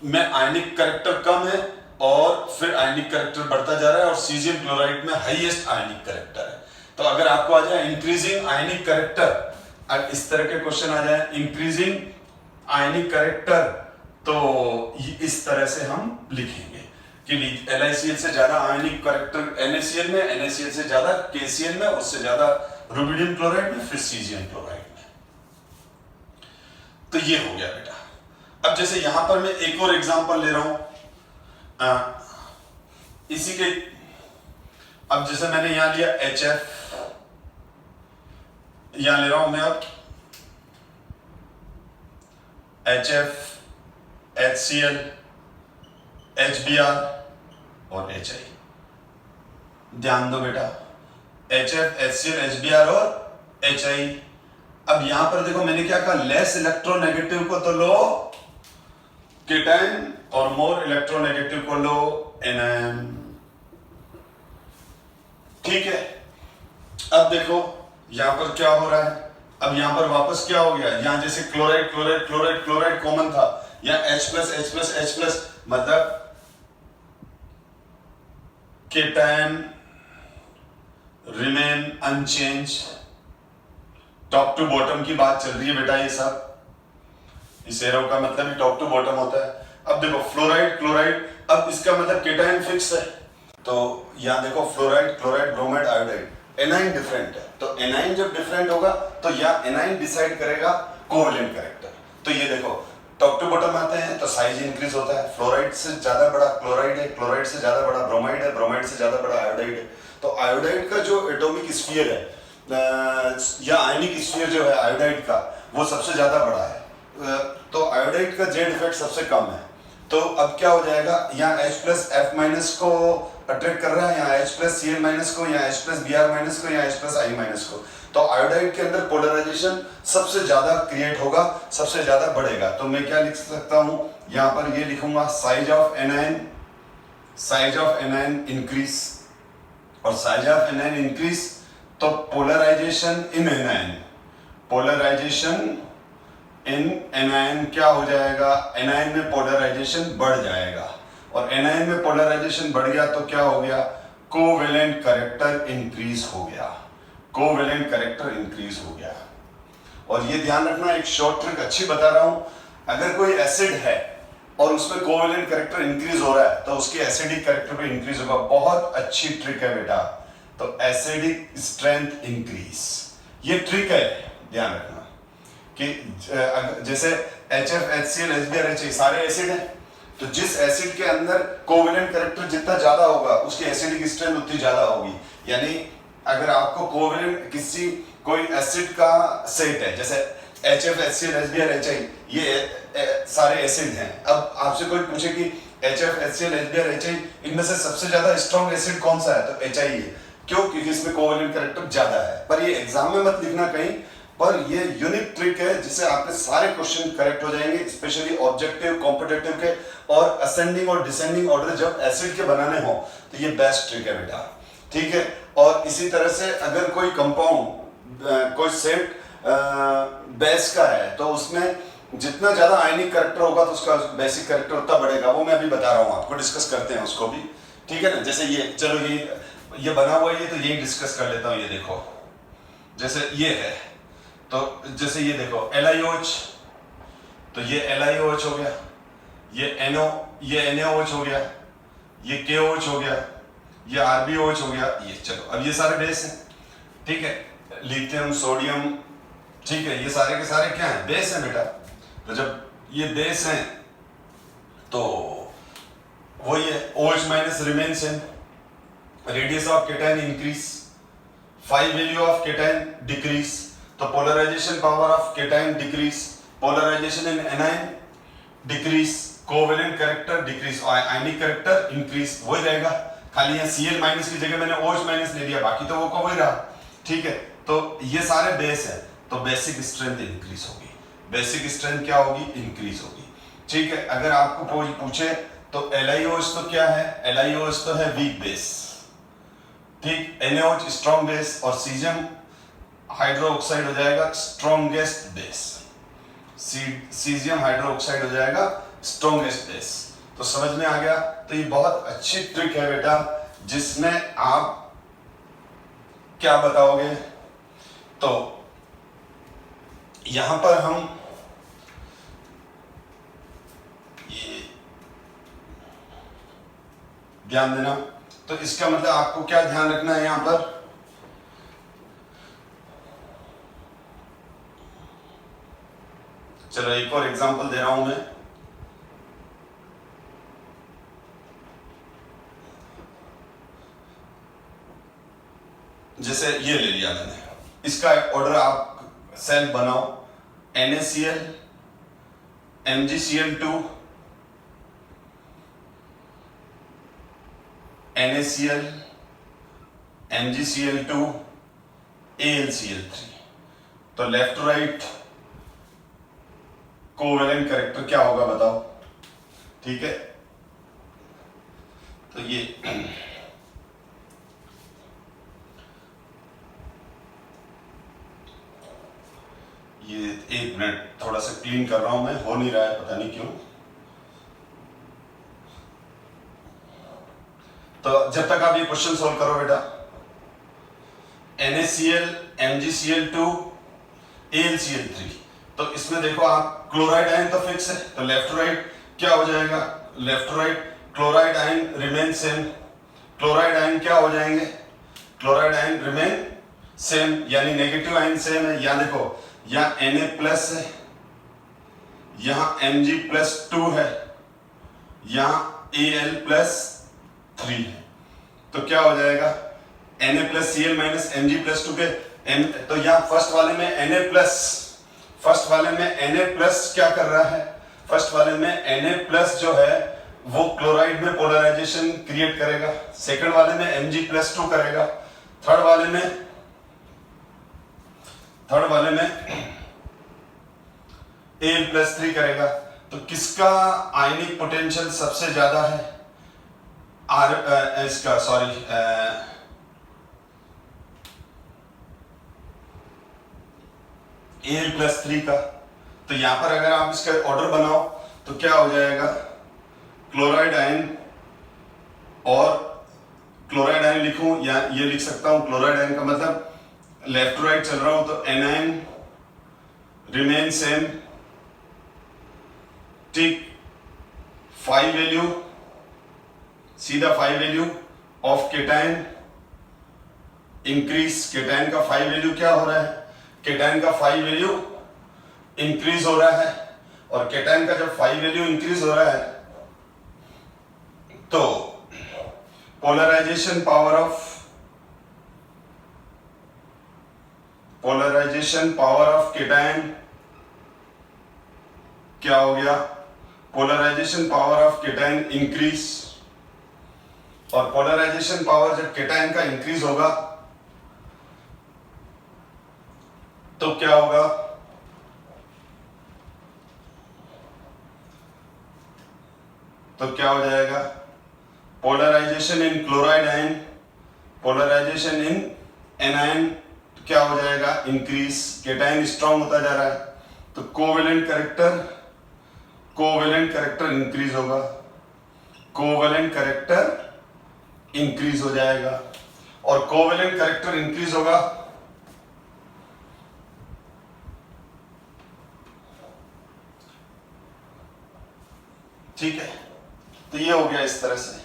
में आयनिक कैरेक्टर कम है और फिर आयनिक कैरेक्टर बढ़ता जा रहा है, और सीजियम क्लोराइड में हाईएस्ट आयनिक कैरेक्टर है। तो अगर आपको आ जाए इंक्रीजिंग आयनिक कैरेक्टर, अब इस तरह के क्वेश्चन आ जाए इंक्रीजिंग आयनिक कैरेक्टर, तो इस तरह से हम लिखेंगे कि LiCl से ज्यादा आयनिक कैरेक्टर NaCl में, NaCl से ज्यादा KCl में, उससे ज्यादा रुबिडियम क्लोराइड में, फिर सीजियम क्लोराइड में। तो ये हो गया बेटा। अब जैसे यहां पर मैं एक और एग्जांपल ले रहा हूं इसी के, अब जैसे मैंने यहां लिया HF, यहां ले रहा हूं मैं अब HF, HCl, HBr, और HI। ध्यान दो बेटा, HF, HCl, HBr और HI। अब यहां पर देखो मैंने क्या कहा, लेस इलेक्ट्रोनेगेटिव को तो लो केटायन और मोर इलेक्ट्रोनेगेटिव को लो एनायन। ठीक है, अब देखो यहां पर क्या हो रहा है, अब यहां पर वापस क्या हो गया, यहां जैसे chloride chloride chloride chloride common था, या H plus H plus H plus, मतलब cation remain unchanged. Top to bottom की बात चल रही है बेटा, ये सब इस एरो का मतलब ही टॉप टू बॉटम होता है। अब देखो फ्लोराइड क्लोराइड, अब इसका मतलब केटायन फिक्स है, तो यहां देखो fluoride chloride bromide iodide, A9 different है, तो एनाइन जब डिफरेंट होगा तो यहां एनाइन डिसाइड करेगा कोवेलेंट कैरेक्टर। तो ये देखो टॉप टू बॉटम आते हैं तो साइज इंक्रीज होता है, फ्लोराइड से ज्यादा बड़ा क्लोराइड है, क्लोराइड से ज्यादा बड़ा ब्रोमाइड है, ब्रोमाइड से ज्यादा बड़ा आयोडाइड है। तो आयोडाइड का जो एटॉमिक स्फीयर है या आयनिक स्फीयर जो है आयोडाइड का, वो सबसे ज्यादा बड़ा है, तो आयोडाइड का जेड इफेक्ट सबसे कम है। तो अब क्या हो जाएगा, यहाँ H प्लस F माइनस को अट्रैक्ट कर रहा है, यहाँ H प्लस Cl माइनस को, यहाँ H प्लस Br माइनस को, यहाँ H प्लस I माइनस को। तो आयोडाइड के अंदर पोलराइजेशन सबसे ज्यादा क्रिएट होगा, सबसे ज्यादा बढ़ेगा। तो मैं क्या लिख सकता हूं, यहाँ पर ये लिखूंगा साइज ऑफ एनायन इंक्रीज, और साइज ऑफ एनायन इंक्रीज तो polarisation in anion, polarisation in anion क्या हो जाएगा, एनायन में पोलराइजेशन बढ़ जाएगा, और एनायन में पोलराइजेशन बढ़ गया तो क्या हो गया, कोवेलेंट कैरेक्टर इंक्रीज हो गया, कोवेलेंट कैरेक्टर इंक्रीज हो गया। और ये ध्यान रखना, एक शॉर्ट ट्रिक अच्छी बता रहा हूं, अगर कोई एसिड है और उसमें कोवेलेंट कैरेक्टर इंक्रीज हो रहा है तो उसकी एसिडिक कैरेक्टर भी इंक्रीज होगा। बहुत अच्छी ट्रिक है बेटा, तो एसिडिक स्ट्रेंथ इंक्रीज, ये ट्रिक है, ध्यान रखना कि जैसे HF, HCl, HBr, HI सारे एसिड हैं, तो जिस एसिड के अंदर कोवेलेंट कैरेक्टर जितना ज्यादा होगा उसकी एसिडिक स्ट्रेंथ उतनी ज्यादा होगी। यानी अगर आपको कोवेलेंट किसी कोई एसिड का सेट है, जैसे HF, HCl, HBr, HI ये सारे एसिड हैं, अब आपसे कोई पूछे कि HF, HCl, HBr, HI इनमें से सबसे ज्यादा स्ट्रॉन्ग एसिड कौन सा है, तो HI है। क्यों? क्योंकि इसमें कोवेलेंट कैरेक्टर ज्यादा है। पर ये एग्जाम में मत लिखना कहीं, पर ये यूनिक ट्रिक है जिससे आपके सारे क्वेश्चन करेक्ट हो जाएंगे, स्पेशली ऑब्जेक्टिव, कॉम्पिटिटिव के, और असेंडिंग और डिसेंडिंग ऑर्डर जब एसिड के बनाने हो तो ये बेस्ट ट्रिक है बेटा। ठीक है, और इसी तरह से अगर कोई कंपाउंड कोई सेट बेस का है तो उसमें जितना ज्यादा आयनिक कैरेक्टर होगा तो उसका बेसिक कैरेक्टर उतना बढ़ेगा। वो मैं अभी बता रहा हूँ आपको, डिस्कस करते हैं उसको भी। ठीक है ना, जैसे ये, चलो ये बना हुआ है, ये तो यही डिस्कस कर लेता हूँ। ये देखो जैसे ये है, तो जैसे ये देखो LiOH, तो ये LiOH हो गया, ये NaOH हो गया, ये KOH हो गया, ये RbOH हो गया, ये चलो अब ये सारे बेस हैं। ठीक है, लिथियम, सोडियम, ठीक है, ये सारे के सारे क्या हैं, बेस हैं बेटा। तो जब ये बेस हैं तो वही है, OH minus remain same, radius of cation increase, 5 value of cation decrease, तो polarisation power of cation decrease, polarisation in anion decrease, covalent character decrease, ionic character increase, वही रहेगा। खाली यहाँ Cl माइनस की जगह मैंने OH माइनस ले लिया, बाकी तो वो का वही रहा। ठीक है, तो ये सारे बेस है, तो बेसिक स्ट्रेंथ इंक्रीज होगी। बेसिक स्ट्रेंथ क्या होगी, इंक्रीज होगी। ठीक है, अगर आपको कोई पूछे तो LiOH तो क्या है, LiOH तो है वीक बेस। ठीक, NaOH स्ट्रॉन्ग बेस, और सीजियम हाइड्रोक्साइड हो जाएगा स्ट्रॉन्गेस्ट बेस, सीजियम हाइड्रोक्साइड हो जाएगा स्ट्रॉन्गेस्ट बेस। तो समझ में आ गया। तो ये बहुत अच्छी ट्रिक है बेटा, जिसमें आप क्या बताओगे, तो यहां पर हम ये ध्यान देना, तो इसका मतलब आपको क्या ध्यान रखना है यहां पर, चलो एक और एग्जांपल दे रहा हूं मैं। जैसे ये ले लिया मैंने, इसका एक ऑर्डर आप सेल्फ बनाओ, NaCl, MgCl2, NaCl, MgCl2, AlCl3। तो left to right covalent character क्या होगा बताओ? ठीक है, तो ये एक मिनट, थोड़ा सा क्लीन कर रहा हूं मैं, हो नहीं रहा है पता नहीं क्यों। तो जब तक आप ये क्वेश्चन सोल्व करो बेटा, NaCl, MgCl2, AlCl3, तो इसमें देखो आप क्लोराइड आयन तो फिक्स है, तो लेफ्ट टू राइट क्या हो जाएगा? Left to right chloride ion remain same. Chloride ion क्या हो जाएंगे? क्लोराइड आयन रिमेन सेम, यानी नेगेटिव आयन सेम है। यहाँ देखो, यहाँ Na प्लस है, यहाँ Mg+2 है, यहाँ Al प्लस 3 है, तो क्या हो जाएगा? Na plus Cl minus Mg+2 के तो यहाँ फर्स्ट वाले में Na प्लस क्या कर रहा है? फर्स्ट वाले में Na प्लस जो है वो क्लोराइड में पोलराइजेशन क्रिएट करेगा, सेकंड वाले में Mg+2 करेगा, थर्ड वाले में Al+3 करेगा। तो किसका आयनिक पोटेंशियल सबसे ज्यादा है? Al+3 का। तो यहां पर अगर आप इसका ऑर्डर बनाओ तो क्या हो जाएगा? क्लोराइड आयन, और क्लोराइड आयन लिखूं या ये लिख सकता हूं, क्लोराइड आयन का मतलब लेफ्ट टू राइट चल रहा हूं तो एनायन रिमेन सेम, ठीक। 5 वैल्यू, सीधा 5 value of cation increase. Cation का 5 वैल्यू क्या हो रहा है? केटायन का 5 वैल्यू इंक्रीज हो रहा है, और केटायन का जब 5 वैल्यू इंक्रीज हो रहा है तो पोलराइजेशन पावर ऑफ केटायन क्या हो गया? Polarisation power of cation increase, और पोलराइजेशन पावर जब केटायन का इंक्रीज होगा तो क्या होगा? तो क्या हो जाएगा? Polarisation in chloride ion, polarisation in anion क्या हो जाएगा? इंक्रीज। केटायन स्ट्रांग होता जा रहा है तो कोवेलेंट कैरेक्टर इंक्रीज होगा, कोवेलेंट कैरेक्टर इंक्रीज हो जाएगा, और कोवेलेंट कैरेक्टर इंक्रीज होगा ठीक है। तो ये हो गया इस तरह से।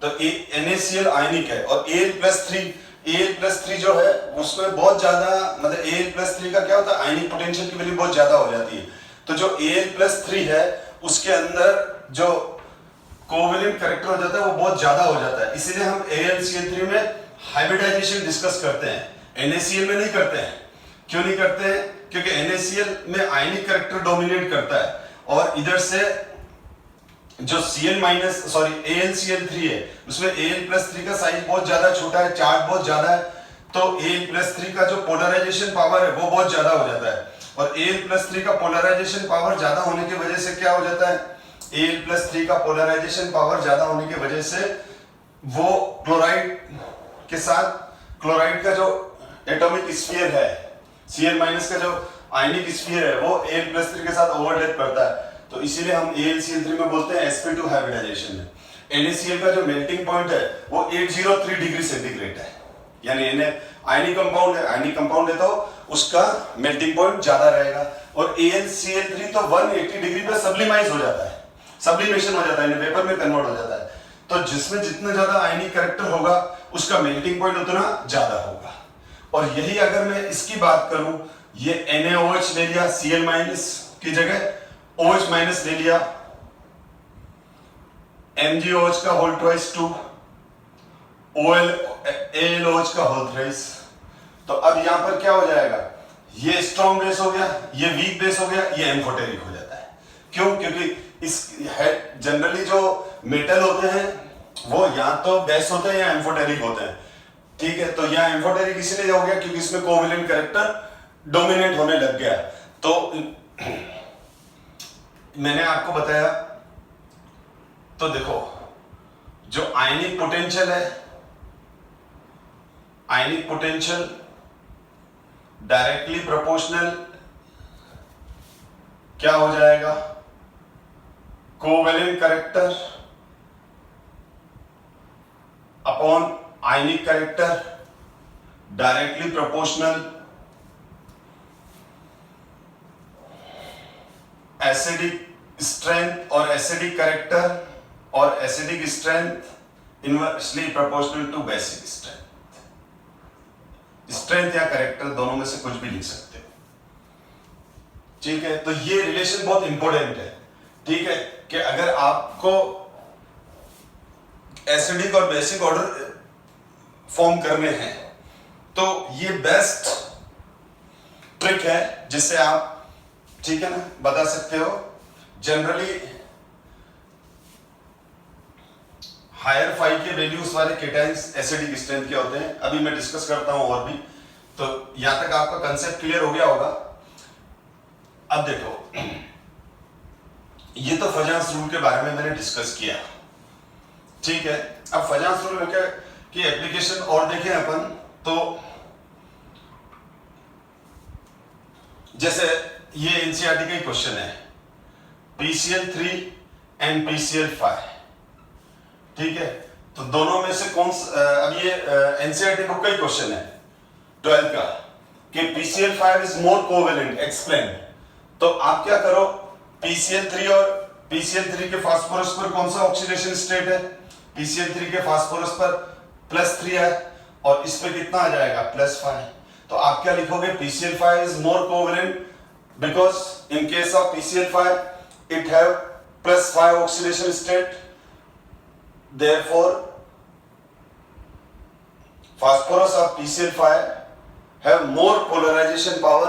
तो NaCl आयनिक है, और Al+3 जो है उसमें बहुत ज्यादा, मतलब Al+3 का क्या होता है? आयनिक पोटेंशियल की वैल्यू बहुत ज्यादा हो जाती है। तो जो Al+3 है उसके अंदर जो कोवेलेंट कैरेक्टर हो जाता है वो बहुत ज्यादा हो जाता है, इसीलिए हम AlCl3 में हाइब्रिडाइजेशन डिस्कस करते हैं, NaCl में नहीं करते हैं। क्यों नहीं करते हैं? क्योंकि NaCl में आयनिक कैरेक्टर डोमिनेट करता है, और इधर से जो AlCl3 है उसमें Al+3 का साइज बहुत ज्यादा छोटा है, चार्ज बहुत ज्यादा है, तो Al+3 का जो पोलराइजेशन पावर है वो बहुत ज्यादा हो जाता है, और Al+3 का पोलराइजेशन पावर ज्यादा होने की वजह से क्या हो जाता है? Al+3 का पोलराइजेशन पावर ज्यादा होने की वजह से वो क्लोराइड के साथ, क्लोराइड का जो एटॉमिक स्फीयर है, Cl- का जो आयनिक स्फीयर है वो Al+3 के साथ ओवरलैप करता है, तो इसीलिए हम AlCl3 में बोलते हैं sp2 हाइब्रिडाइजेशन है। NaCl का जो मेल्टिंग पॉइंट है वो 803 डिग्री सेंटीग्रेड है, यानी आयनिक कंपाउंड है तो उसका मेल्टिंग पॉइंट ज्यादा रहेगा, और AlCl3 तो 180 डिग्री पे सब्लिमाइज हो जाता है, सब्लिमेशन हो जाता है, वेपर में कन्वर्ट हो जाता है। तो जिसमें जितना ज्यादा आयनिक कैरेक्टर होगा उसका मेल्टिंग पॉइंट उतना ज्यादा होगा। और यही अगर मैं इसकी बात करूं, ये NaOH ले लिया Cl- की जगह, OH- ले लिया, MgOH का होल ट्वाइस 2, AlOH का होल थ्राइस। तो अब यहां पर क्या हो जाएगा? ये स्ट्रॉन्ग बेस हो गया, ये वीक बेस हो गया, ये एम्फोटेरिक हो जाता है। क्यों? क्योंकि इस जनरली जो मेटल होते हैं वो या तो बेस होते हैं या एम्फोटेरिक होते हैं, ठीक है। तो यहाँ एम्फोटेरिक इसीलिए हो गया क्योंकि इसमें कोवेलेंट कैरेक्टर डोमिनेट होने लग गया। तो मैंने आपको बताया, तो देखो जो आयनिक पोटेंशियल है, आयनिक पोटेंशियल डायरेक्टली प्रोपोर्शनल क्या हो जाएगा, covalent character upon ionic character directly proportional acidic strength और एसिडिक कैरेक्टर और acidic strength inversely proportional to basic strength. Strength या कैरेक्टर दोनों में से कुछ भी लिख सकते हो, ठीक है। तो ये रिलेशन बहुत इंपॉर्टेंट है, ठीक है, कि अगर आपको एसिडिक और बेसिक ऑर्डर फॉर्म करने हैं तो ये बेस्ट ट्रिक है जिससे आप, ठीक है ना, बता सकते हो। जनरली हायर 5 के वैल्यूज वाले केटाइंस एसिडिक स्ट्रेंथ के होते हैं। अभी मैं डिस्कस करता हूं और भी, तो यहां तक आपका कंसेप्ट क्लियर हो गया होगा। अब देखो, ये तो फजांस रूल के बारे में मैंने डिस्कस किया, ठीक है। अब फजांस रूल की एप्लीकेशन और देखें अपन, तो जैसे ये एनसीईआरटी का क्वेश्चन है, PCl3 एंड PCl5, ठीक है। तो दोनों में से कौन अब ये एनसीईआरटी बुक का ही क्वेश्चन है 12 का, कि PCl5 is more covalent, explain. तो आप क्या करो, PCl3 और PCl3 के फास्फोरस पर कौन सा ऑक्सीडेशन स्टेट है, PCl3 के फास्फोरस पर +3 है और इस पे कितना आ जाएगा, +5। तो आप क्या लिखोगे, PCl5 is more covalent because in case of PCl5 it have +5 oxidation state, therefore phosphorus of PCl5 have more polarization power।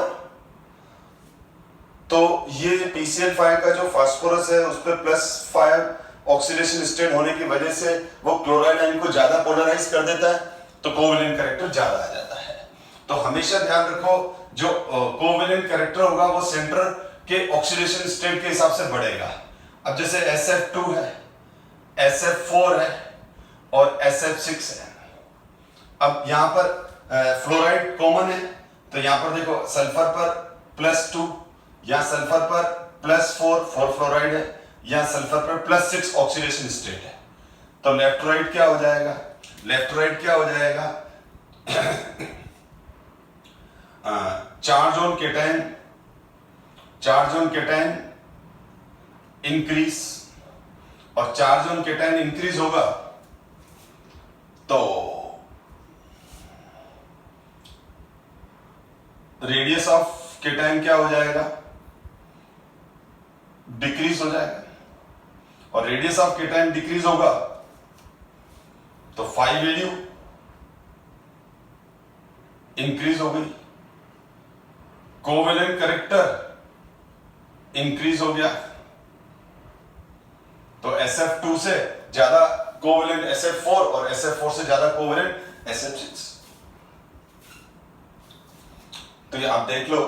तो ये PCl5 का जो फास्फोरस है उस पर +5 ऑक्सीडेशन स्टेट होने की वजह से वो क्लोराइड आयन को ज्यादा पोलराइज कर देता है, तो कोवेलेंट कैरेक्टर ज्यादा आ जाता है। तो हमेशा ध्यान रखो, जो कोवेलेंट कैरेक्टर होगा वो सेंटर के ऑक्सीडेशन स्टेट के हिसाब से बढ़ेगा। अब जैसे SF2 है, SF4 है और SF6 है। अब यहां पर फ्लोराइड कॉमन है, तो यहां पर देखो सल्फर पर +2, या सल्फर पर +4 फ्लोराइड है, या सल्फर पर +6 ऑक्सीडेशन स्टेट है। तो लेफ्ट राइट क्या हो जाएगा, लेफ्ट राइट क्या हो जाएगा, charge on cation, charge on cation increase, और चार्ज ऑन केटायन इंक्रीज होगा तो रेडियस ऑफ केटायन क्या हो जाएगा, डिक्रीज हो जाएगा। और रेडियस ऑफ केटायन डिक्रीज होगा तो 5 वैल्यू इंक्रीज हो गई, कोवेलेंट कैरेक्टर इंक्रीज हो गया। तो SF2 से ज्यादा कोवेलेंट SF4 और SF4 से ज्यादा कोवेलेंट SF6। तो ये आप देख लो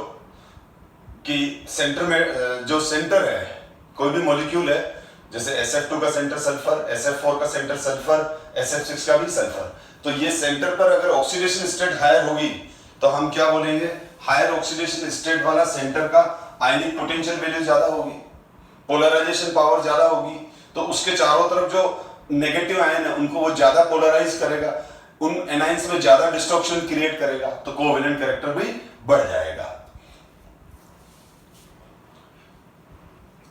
कि सेंटर में जो सेंटर है कोई भी मॉलिक्यूल है, जैसे SF2 का सेंटर सल्फर, SF4 का सेंटर सल्फर, SF6 का भी सल्फर, तो ये सेंटर पर अगर ऑक्सीडेशन स्टेट हायर होगी तो हम क्या बोलेंगे, हायर ऑक्सीडेशन स्टेट वाला सेंटर का आयनिक पोटेंशियल वैल्यू ज्यादा होगी, पोलराइजेशन पावर ज्यादा होगी, तो उसके चारों तरफ जो नेगेटिव आयन है उनको वो ज्यादा पोलराइज करेगा, उन एनाइंस में ज्यादा डिस्ट्रक्शन क्रिएट करेगा, तो कोवेलेंट कैरेक्टर भी बढ़ जाएगा।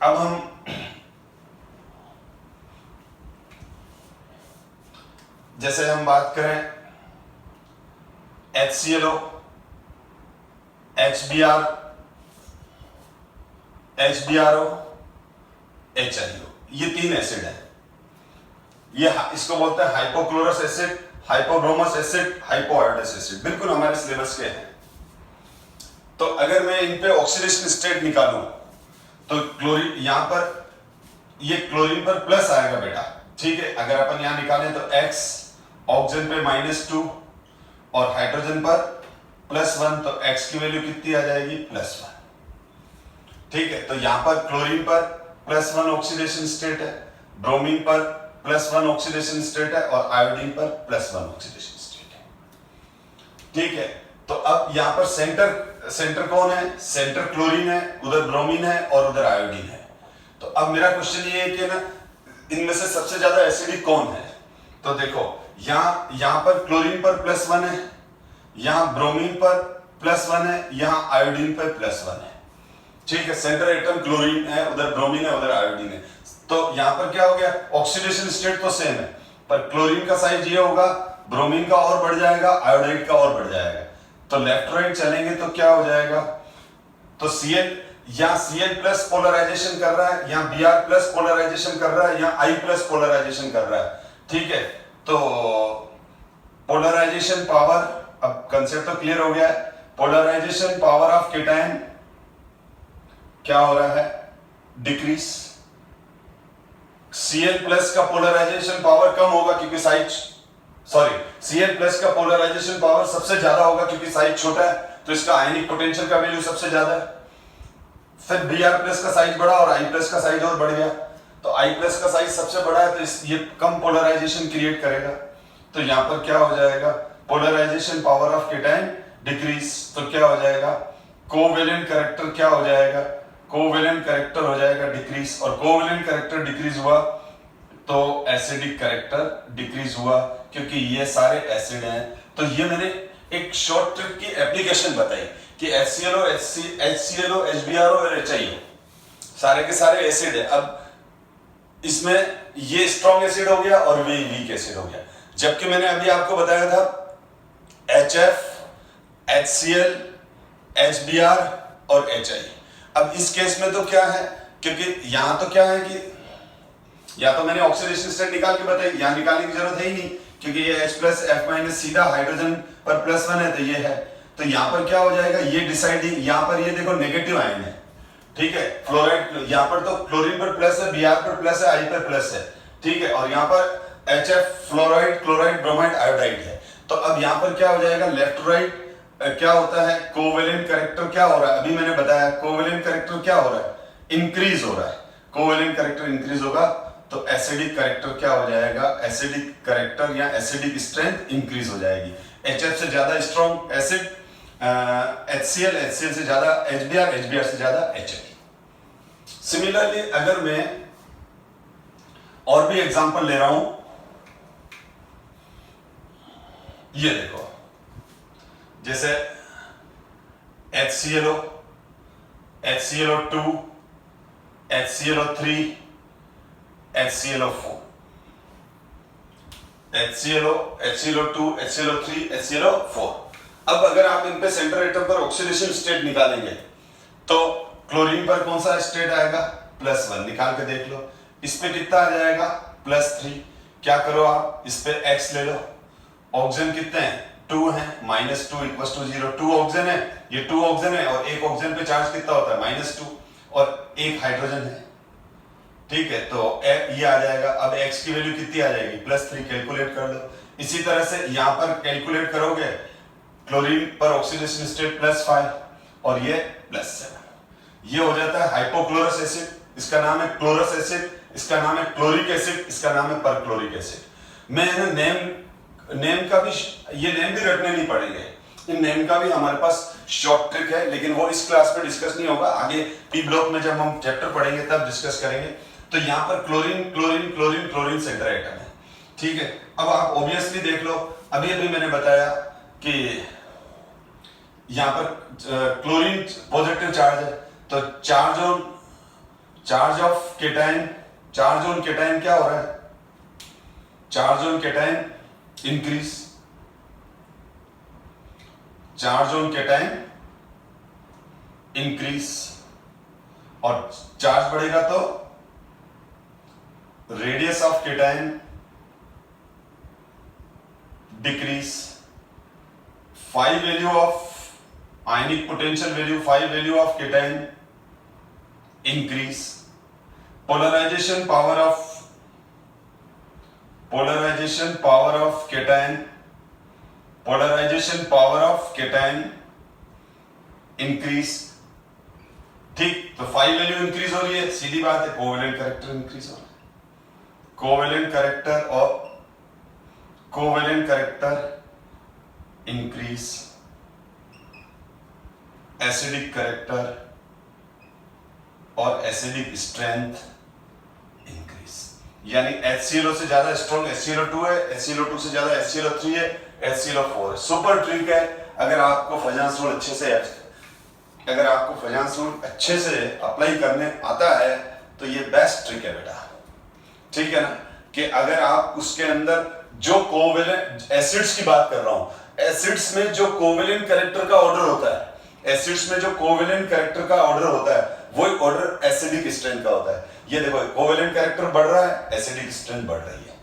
अब हम जैसे हम बात करें HClO, HBr, HBrO, HIO, ये 3 एसिड है। ये इसको बोलते हैं हाइपोक्लोरस एसिड, हाइपोब्रोमस एसिड, हाइपोआयोडस एसिड, बिल्कुल हमारे सिलेबस के हैं। तो अगर मैं इन पे ऑक्सीडेशन स्टेट निकालूं तो क्लोरीन, यहां पर ये क्लोरीन पर प्लस आएगा बेटा, ठीक है, अगर अपन यहां निकालें तो x ऑक्सीजन पे -2 और हाइड्रोजन पर +1, तो x की वैल्यू कितनी आ जाएगी? +1। ठीक है, तो यहां पर क्लोरीन पर +1 ऑक्सीडेशन स्टेट है, ब्रोमीन पर +1 ऑक्सीडेशन स्टेट है और आयोडीन पर +1 ऑक्सीडेशन स्टेट है। ठीक है, तो अब यहां पर सेंटर कौन है? सेंटर क्लोरीन है, उधर ब्रोमीन है और उधर आयोडीन है। तो अब मेरा क्वेश्चन ये है कि ना, इनमें से सबसे ज्यादा एसिडिक कौन है? तो देखो, यहां पर क्लोरीन पर +1 है, यहां ब्रोमीन पर +1 है, यहां आयोडीन पर +1 है। ठीक है, सेंटर एटम क्लोरीन है, उधर ब्रोमीन है, उधर आयोडीन है। तो यहां पर क्या हो गया? ऑक्सीडेशन स्टेट तो सेम है, पर क्लोरीन का साइज ये होगा, ब्रोमीन का और बढ़ जाएगा, आयोडाइड का और बढ़ जाएगा। तो लेफ्ट राइट चलेंगे तो क्या हो जाएगा? तो Cl या Cl+ पोलराइजेशन कर रहा है, या Br+ पोलराइजेशन कर रहा है, या I+ पोलराइजेशन कर रहा है। ठीक है, तो पोलराइजेशन पावर, अब कंसेप्ट तो क्लियर हो गया है। पोलराइजेशन पावर ऑफ केटायन क्या हो रहा है? डिक्रीज। Cl+ का पोलराइजेशन पावर कम होगा क्योंकि Cl+ का पोलराइजेशन पावर सबसे ज्यादा होगा क्योंकि साइज छोटा है, तो इसका आयनिक पोटेंशियल का वैल्यू सबसे ज्यादा है। फिर Br+ का साइज बढ़ा और I+ का साइज और बढ़ गया, तो I+ का साइज सबसे बड़ा है, तो ये कम पोलराइजेशन क्रिएट करेगा। तो यहां पर क्या हो जाएगा? Polarisation power of cation decrease. तो क्या हो जाएगा? कोवेलेंट कैरेक्टर क्या हो जाएगा? कोवेलेंट कैरेक्टर हो जाएगा डिक्रीज, और कोवेलेंट कैरेक्टर डिक्रीज हुआ तो एसिडिक कैरेक्टर डिक्रीज हुआ, क्योंकि ये सारे एसिड हैं। तो ये मैंने एक शॉर्ट ट्रिक की एप्लीकेशन बताई कि HClO, HClO, HBrO और HIO सारे के सारे एसिड है। अब इसमें ये स्ट्रॉन्ग एसिड हो गया और वे वीक एसिड हो गया, जबकि मैंने अभी आपको बताया था HF, HCl, HBr और HI। अब इस केस में तो क्या है, क्योंकि यहां तो क्या है कि या तो मैंने ऑक्सीडेशन स्टेट निकाल के बताई, यहां निकालने की जरूरत है ही नहीं, क्योंकि ये H+F- सीधा हाइड्रोजन पर +1 है, तो ये है। तो यहां पर क्या हो जाएगा? ये डिसाइडिंग, यहां पर ये देखो नेगेटिव आयन है। ठीक है, फ्लोराइड यहां पर तो क्लोरीन पर प्लस है, Br पर प्लस है, I पर प्लस है। ठीक है, और यहां पर HF fluoride, chloride, bromide, iodide है। तो अब यहां पर क्या हो जाएगा? लेफ्ट राइट क्या होता है? कोवेलेंट कैरेक्टर क्या हो रहा है? अभी मैंने बताया कोवेलेंट कैरेक्टर क्या हो रहा है? इंक्रीज हो रहा है। कोवेलेंट कैरेक्टर इंक्रीज होगा तो एसिडिक कैरेक्टर क्या हो जाएगा? एसिडिक कैरेक्टर या एसिडिक स्ट्रेंथ इंक्रीज हो जाएगी। HF से ज्यादा स्ट्रॉन्ग एसिड HCl, HCl से ज्यादा HBr, HBr से ज्यादा HI। सिमिलरली अगर मैं और भी एग्जांपल ले रहा हूं, ये देखो, जैसे HClO, HClO2, HClO3, HClO4, HClO, HClO2, HClO3, HClO4। अब अगर आप इन पे सेंटर एटम पर ऑक्सीडेशन स्टेट निकालेंगे तो क्लोरीन पर कौन सा स्टेट आएगा? +1, निकाल के देख लो। इस पे कितना आ जाएगा? +3। क्या करो आप, इस पे X ले लो। ऑक्सीजन कितने हैं? 2 है, -2 = 0। 2 ऑक्सीजन है, ये 2 ऑक्सीजन है, और एक ऑक्सीजन पे चार्ज कितना होता है? -2, और एक हाइड्रोजन है। ठीक है, तो ये आ जाएगा। अब X की वैल्यू कितनी आ जाएगी? +3। कैलकुलेट कर लो। इसी तरह से यहां पर कैलकुलेट करोगे, क्लोरीन पर ऑक्सीडेशन स्टेट +5 और ये +7। ये हो जाता है हाइपोक्लोरस एसिड, इसका नाम है क्लोरस एसिड, इसका नाम है क्लोरिक एसिड, इसका नाम है परक्लोरिक एसिड। मैं नेम का भी, ये नेम भी रटने नहीं पड़ेंगे, इन नेम का भी हमारे पास शॉर्ट ट्रिक है, लेकिन वो इस क्लास में डिस्कस नहीं होगा, आगे पी ब्लॉक में जब हम चैप्टर पढ़ेंगे तब डिस्कस करेंगे। तो यहाँ पर chlorine chlorine chlorine chlorine centre atom है। ठीक है, अब आप ऑब्वियसली देख लो, अभी अभी मैंने बताया कि यहाँ पर क्लोरीन पॉजिटिव चार्ज है, तो charge of cation, charge on cation क्या हो रहा है? Charge on cation increase, charge on cation increase, और चार्ज बढ़ेगा तो radius of cation decrease, 5 value of ionic potential value, 5 value of cation increase, polarisation power of polarisation power of cation increase. ठीक, तो 5 value increase हो रही है, सीधी बात है कोवेलेंट कैरेक्टर इंक्रीज हो रहा है। Covalent character increase, acidic character और एसिडिक स्ट्रेंथ इंक्रीज। यानी HClO से ज्यादा स्ट्रॉन्ग HClO2 है, HClO2 से ज्यादा HClO3 है, HClO4 है। सुपर ट्रिक है। अगर आपको फजांस रूल अच्छे से अप्लाई करने आता है तो ये बेस्ट ट्रिक है बेटा, ठीक है ना। कि अगर आप उसके अंदर जो कोवेलेंट एसिड्स की बात कर रहा हूं, एसिड्स में जो कोवेलेंट कैरेक्टर का ऑर्डर होता है, वही ऑर्डर एसिडिक स्ट्रेंथ का होता है। ये देखो कोवेलेंट कैरेक्टर बढ़ रहा है, एसिडिक स्ट्रेंथ बढ़ रही है।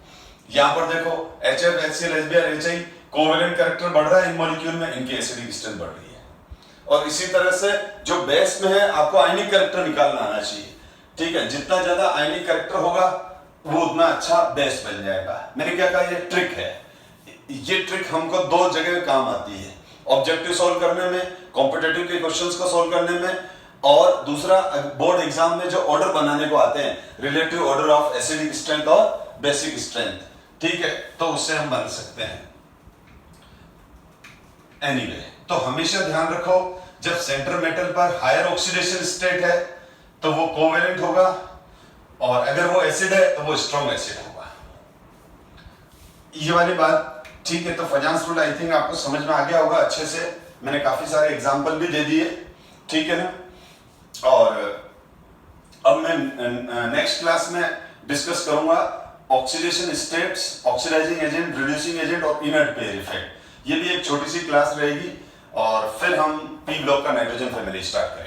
यहां पर देखो HF, HCl, HBr, HI covalent character बढ़ रहा है इन मॉलिक्यूल में, इनकी एसिडिक स्ट्रेंथ बढ़ रही है। और इसी तरह से जो बेस में है आपको आयनिक कैरेक्टर निकालना आना चाहिए, ठीक है। जितना ज्यादा आयनिक कैरेक्टर होगा वो उतना अच्छा बेस बन जाएगा। मैंने क्या कहा, ये ट्रिक है। ये ट्रिक हमको 2 जगह काम आती है, ऑब्जेक्टिव सॉल्व करने में, कॉम्पिटिटिव के क्वेश्चंस को सॉल्व करने में, और दूसरा बोर्ड एग्जाम में जो ऑर्डर बनाने को आते हैं, relative order of acidic strength और बेसिक स्ट्रेंथ, ठीक है, तो उससे हम बना सकते हैं। एनीवे, तो हमेशा ध्यान रखो जब सेंटर मेटल पर हायर ऑक्सीडेशन स्टेट है तो वो कोवेलेंट होगा, और अगर वो एसिड है तो वो स्ट्रॉन्ग एसिड होगा। ये वाली बात, ठीक है। तो फजांस रूल आई थिंक आपको समझ में आ गया होगा अच्छे से। मैंने काफी सारे एग्जांपल भी दे दिए, ठीक है ना। और अब मैं नेक्स्ट क्लास में डिस्कस करूंगा oxidation states, oxidising agent, reducing agent और इनर्ट पेयर इफेक्ट। ये भी एक छोटी सी क्लास रहेगी, और फिर हम P ब्लॉक का नाइट्रोजन फैमिली स्टार्ट करेंगे।